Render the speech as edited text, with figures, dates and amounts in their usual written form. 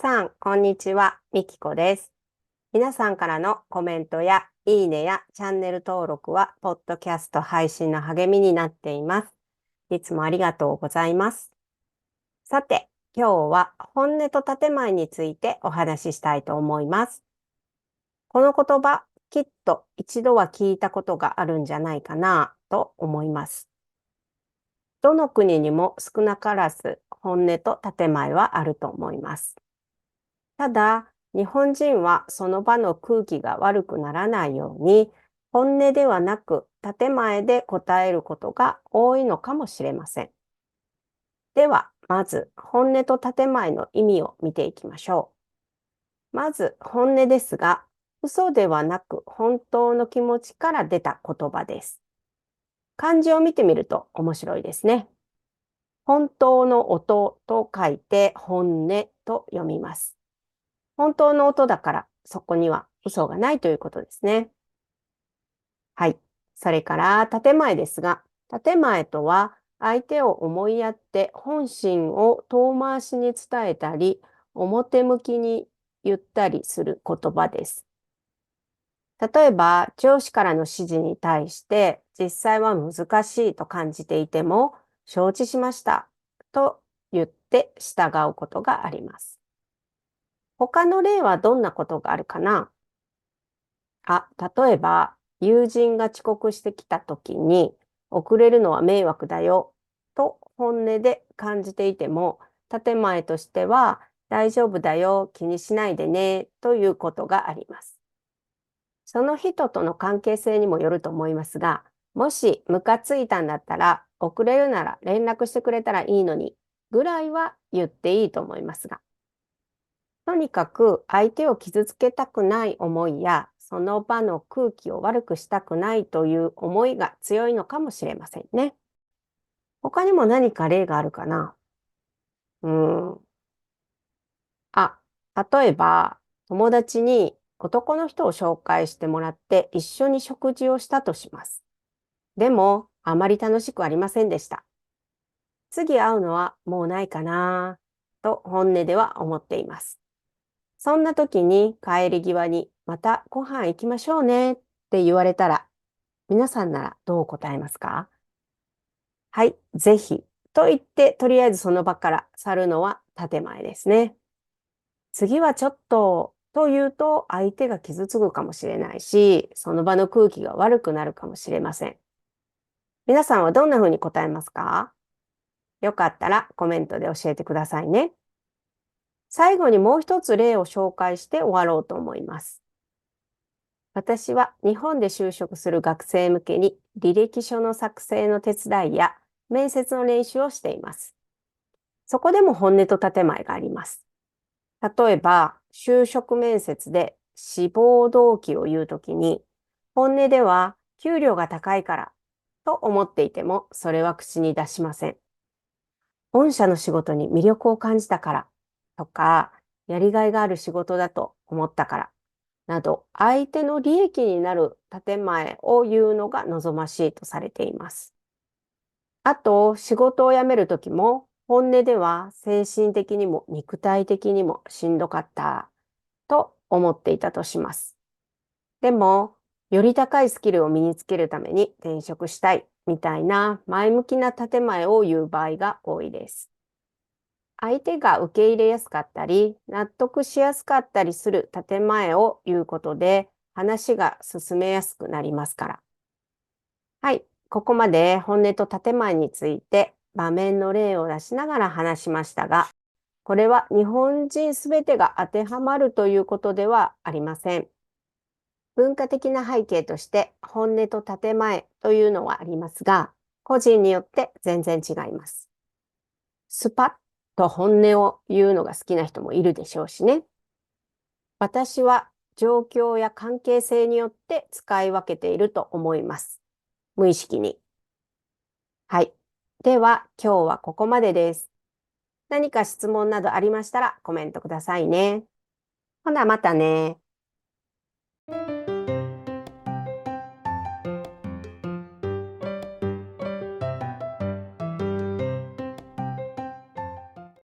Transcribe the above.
さん、こんにちは。みきこです。皆さんからのコメントやいいねやチャンネル登録は、ポッドキャスト配信の励みになっています。いつもありがとうございます。さて、今日は本音と建前についてお話ししたいと思います。この言葉、きっと一度は聞いたことがあるんじゃないかなと思います。どの国にも少なからず本音と建前はあると思います。ただ、日本人はその場の空気が悪くならないように、本音ではなく建前で答えることが多いのかもしれません。では、まず本音と建前の意味を見ていきましょう。まず本音ですが、嘘ではなく本当の気持ちから出た言葉です。漢字を見てみると面白いですね。本当の音と書いて本音と読みます。本当の音だからそこには嘘がないということですね。はい。それから建前ですが、建前とは相手を思いやって本心を遠回しに伝えたり、表向きに言ったりする言葉です。例えば、上司からの指示に対して実際は難しいと感じていても、承知しましたと言って従うことがあります。他の例はどんなことがあるかな？例えば、友人が遅刻してきた時に、遅れるのは迷惑だよ、と本音で感じていても、建前としては、大丈夫だよ、気にしないでね、ということがあります。その人との関係性にもよると思いますが、もしムカついたんだったら、遅れるなら連絡してくれたらいいのに、ぐらいは言っていいと思いますが、とにかく相手を傷つけたくない思いや、その場の空気を悪くしたくないという思いが強いのかもしれませんね。他にも何か例があるかな？うーん。あ、例えば、友達に男の人を紹介してもらって一緒に食事をしたとします。でも、あまり楽しくありませんでした。次会うのはもうないかなと本音では思っています。そんな時に帰り際にまたご飯行きましょうねって言われたら、皆さんならどう答えますか？はい、ぜひ。と言って、とりあえずその場から去るのは建前ですね。次はちょっと、と言うと相手が傷つくかもしれないし、その場の空気が悪くなるかもしれません。皆さんはどんな風に答えますか？よかったらコメントで教えてくださいね。最後にもう一つ例を紹介して終わろうと思います。私は日本で就職する学生向けに履歴書の作成の手伝いや面接の練習をしています。そこでも本音と建前があります。例えば、就職面接で志望動機を言うときに、本音では給料が高いからと思っていても、それは口に出しません。御社の仕事に魅力を感じたからとか、やりがいがある仕事だと思ったからなど、相手の利益になる建前を言うのが望ましいとされています。あと、仕事を辞めるときも、本音では精神的にも肉体的にもしんどかったと思っていたとします。でも、より高いスキルを身につけるために転職したいみたいな前向きな建前を言う場合が多いです。相手が受け入れやすかったり、納得しやすかったりする建前を言うことで、話が進めやすくなりますから。はい、ここまで本音と建前について場面の例を出しながら話しましたが、これは日本人すべてが当てはまるということではありません。文化的な背景として本音と建前というのはありますが、個人によって全然違います。スパッと本音を言うのが好きな人もいるでしょうしね。私は状況や関係性によって使い分けていると思います。無意識に。はい。では今日はここまでです。何か質問などありましたらコメントくださいね。ほなまたね。